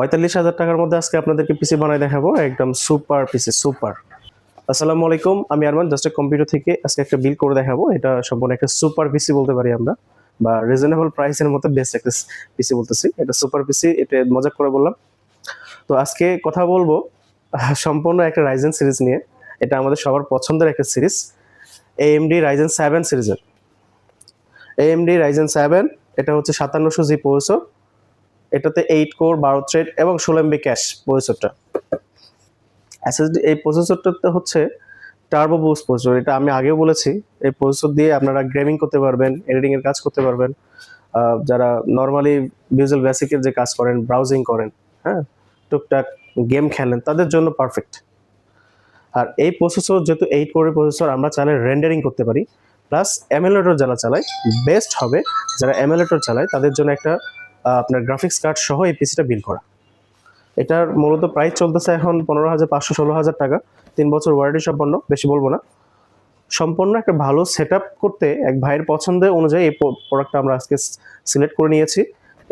45,000 টাকার মধ্যে আজকে আপনাদেরকে পিসি বানায় দেখাবো, একদম সুপার পিসি, সুপার। আসসালামু আলাইকুম, আমি আরমান, জাস্ট কম্পিউটার থেকে আজকে একটা বিল করে দেখাবো। এটা সম্পূর্ণ একটা সুপার পিসি বলতে পারি আমরা, বা রিজনেবল প্রাইসের মধ্যে বেস্ট একটা পিসি বলতেছি। এটা সুপার পিসি, এটা মজা করে বললাম। তো আজকে কথা বলবো সম্পূর্ণ একটা রাইজেন সিরিজ নিয়ে। এটা আমাদের সবার পছন্দের একটা সিরিজ, AMD রাইজেন 7 সিরিজের। AMD রাইজেন 7, এটা হচ্ছে 5700G প্রসেসর। এটাতে 8 কোর 12 থ্রেড এবং 16 MB ক্যাশ প্রসেসরটা। এসএসডি এই প্রসেসরটাতে হচ্ছে টার্বো বুস্ট প্রসেসর। এটা আমি আগেও বলেছি, এই প্রসেসর দিয়ে আপনারা গেমিং করতে পারবেন, এডিটিং এর কাজ করতে পারবেন। যারা নর্মালি ভিজুয়াল বেসিকের যে কাজ করেন, ব্রাউজিং করেন, হ্যাঁ, টুকটাক গেম খেলেন, তাদের জন্য পারফেক্ট। আর এই প্রসেসর যেহেতু 8 কোরের প্রসেসর, আমরা চাইলে রেন্ডারিং করতে পারি। প্লাস এমুলেটর যারা চালায়, বেস্ট হবে যারা এমুলেটর চালায় তাদের জন্য একটা আপনার গ্রাফিক্স কার্ড সহ এই পিসিটা বিল্ড করা। এটার মূলত প্রাইস চলতেছে এখন 15,500 16,000 টাকা। 3 বছর ওয়ারেন্টি সম্পন্ন, বেশি বলবো না। সম্পূর্ণ একটা ভালো সেট করতে এক ভাইয়ের পছন্দের অনুযায়ী এই প্রোডাক্টটা আমরা আজকে সিলেক্ট করে নিয়েছি।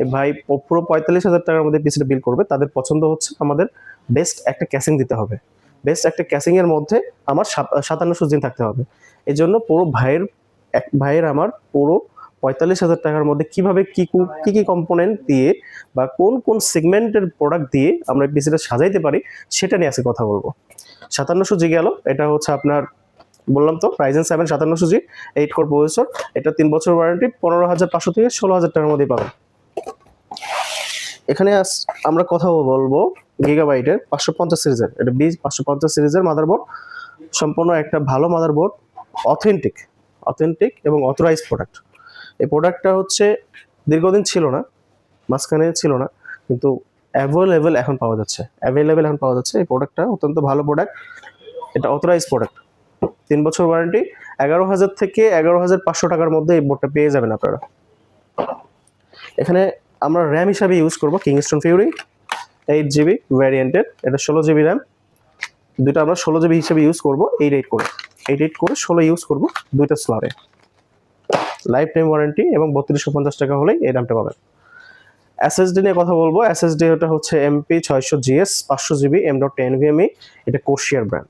এই ভাই পুরো 45,000 টাকার মধ্যে পিসিটা বিল করবে। তাদের পছন্দ হচ্ছে আমাদের বেস্ট একটা ক্যাসিং দিতে হবে। বেস্ট একটা ক্যাসিং এর মধ্যে আমার 5700 দিন থাকতে হবে। এই জন্য পুরো ভাইয়ের আমার পুরো 45,000 টাকার মধ্যে কিভাবে কি কি কম্পোনেন্ট দিয়ে বা কোন কোন সেগমেন্টের প্রোডাক্ট দিয়ে আমরা পিসিটা সাজাইতে পারি সেটা নিয়ে আজকে কথা বলবো। 5700G গেল, এটা হচ্ছে আপনার বললাম তো রাইজেন 7 5700G 8 কোর প্রসেসর। এটা 3 বছর ওয়ারেন্টি, 15,500 থেকে 16,000 টাকার মধ্যেই পাবেন। এখানে আমরা কথা বলবো গিগাবাইটের 550 সিরিজের। এটা B550 সিরিজের মাদারবোর্ড, সম্পূর্ণ একটা ভালো মাদারবোর্ড, অথেন্টিক এবং অথরাইজড প্রোডাক্ট। এই প্রোডাক্টটা হচ্ছে দীর্ঘদিন ছিল না, মাঝখানে ছিল না, কিন্তু অ্যাভেলেবেল এখন পাওয়া যাচ্ছে। এই প্রোডাক্টটা অত্যন্ত ভালো প্রোডাক্ট। এটা অথরাইজ প্রোডাক্ট, 3 বছর ওয়ারেন্টি, 11,000 থেকে 11,500 টাকার মধ্যে এই বোর্ডটা পেয়ে যাবেন আপনারা। এখানে আমরা র্যাম হিসাবে ইউজ করব কিংস্টন ফিউরি 8GB ভ্যারিয়েন্টের। এটা 16GB র্যাম, দুটো আমরা 16GB হিসেবে ইউজ করব। 8 করে 16 ইউজ করব দুইটা স্লটে। লাইফ টাইম ওয়ারেন্টি এবং 3250 টাকা হলেই এই দামটা পাবেন। এসএসডি নিয়ে কথা বলবো। এসএসডি ওটা হচ্ছে MP600GS 500GB M.2 NVMe। এটা কোর্সিয়ার ব্র্যান্ড।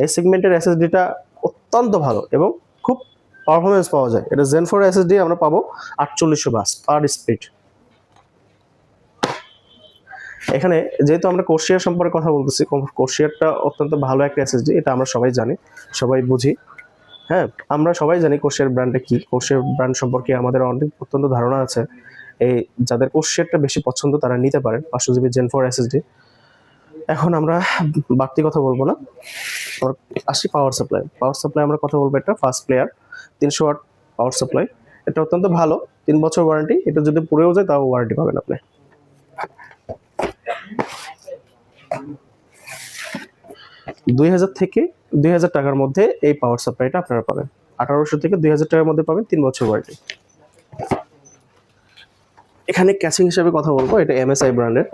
এই সেগমেন্টের এসএসডিটা অত্যন্ত ভালো এবং খুব পারফরমেন্স পাওয়া যায়। এটা Zen 4 এসএসডি আমরা পাবো 4800 বাস পার স্পিড। এখানে যেহেতু আমরা কোর্সিয়ার সম্পর্কে কথা বলতেছি, কোর্সিয়ারটা অত্যন্ত ভালো একটা এসএসডি, এটা আমরা সবাই জানি, সবাই বুঝি। হ্যাঁ, আমরা সবাই জানি কোর্সিয়ার ব্র্যান্ডটা কি। কোর্সিয়ার ব্র্যান্ড সম্পর্কে আমাদের অত্যন্ত ধারণা আছে। এই যাদের কোর্সিয়ারটা বেশি পছন্দ তারা নিতে পারেন 500GB Zen 4 এসএসডি। এখন আমরা বাড়তি কথা বলবো না, আসি পাওয়ার সাপ্লাই আমরা কথা বলবো। এটা first player 300 watt power supply. এটা অত্যন্ত ভালো, 3 বছর ওয়ারেন্টি। এটা যদি পুড়েও যায় তাও ওয়ারেন্টি পাবেন আপনি। 2,000 থেকে 2,000 টাকার মধ্যে এই পাওয়ার সাপ্লাইটা আপনারা পাবেন। 1800 থেকে 2,000 টাকার মধ্যে পাবেন 3 বছর ওয়ারেন্টি। এখানে ক্যাসিং হিসেবে কথা বলবো, এটা MSI ব্র্যান্ডের।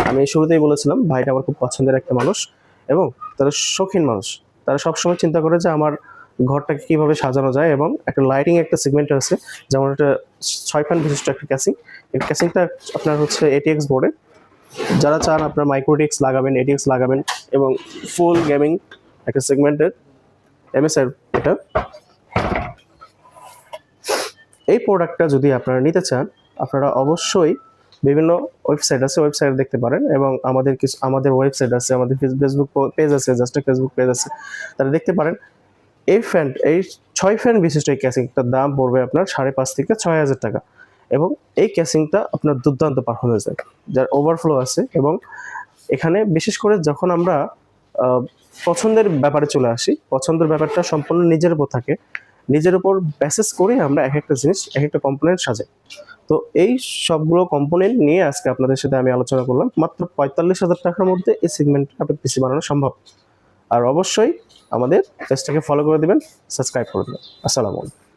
আমি শুরুতেই বলেছিলাম ভাইটা আমার খুব পছন্দের একটা মানুষ এবং তারা শৌখিন মানুষ। তারা সবসময় চিন্তা করে যে আমার ঘরটাকে কিভাবে সাজানো যায়, এবং একটা লাইটিং একটা সেগমেন্ট আছে, যেমন একটা 6 ফ্যান বিশিষ্ট একটা ক্যাসিং। এই ক্যাসিংটা আপনার হচ্ছে ATX বোর্ডে। যারা চান আপনার মাইক্রো ATX লাগাবেন, ATX লাগাবেন এবং ফুল গেমিং একটা সেগমেন্টের MSI এটা। এই প্রোডাক্টটা যদি আপনারা নিতে চান, আপনারা অবশ্যই বিভিন্ন ওয়েবসাইট আছে, ওয়েবসাইট দেখতে পারেন, এবং আমাদের ওয়েবসাইট আছে, আমাদের ফেসবুক পেজ আছে, জাস্ট ফেসবুক পেজ আছে, তারা দেখতে পারেন। এই 6 ফ্যান বিশিষ্ট এই ক্যাসিংটার দাম পড়বে আপনার 5,500 থেকে 6,000 টাকা। এবং এই ক্যাসিংটা আপনার দুর্দান্ত পারফরমেন্স দেয়, যার ওভারফ্লো আছে। এবং এখানে বিশেষ করে যখন আমরা পছন্দের ব্যাপারে চলে আসি, পছন্দের ব্যাপারটা সম্পূর্ণ নিজের উপর থাকে, নিজের উপর বেসিস করে আমরা এক একটা জিনিস, এক একটা কম্পোনেন্ট সাজাই। তো এই সবগুলো কম্পোনেন্ট নিয়ে আজকে আপনাদের সাথে আমি আলোচনা করলাম। মাত্র 45,000 টাকার মধ্যে এই সেগমেন্টে আপনার পিসি বানানো সম্ভব। আর অবশ্যই আমাদের পেজটাকে ফলো করে দিবেন, সাবস্ক্রাইব করে দেবেন। আসসালামু আলাইকুম।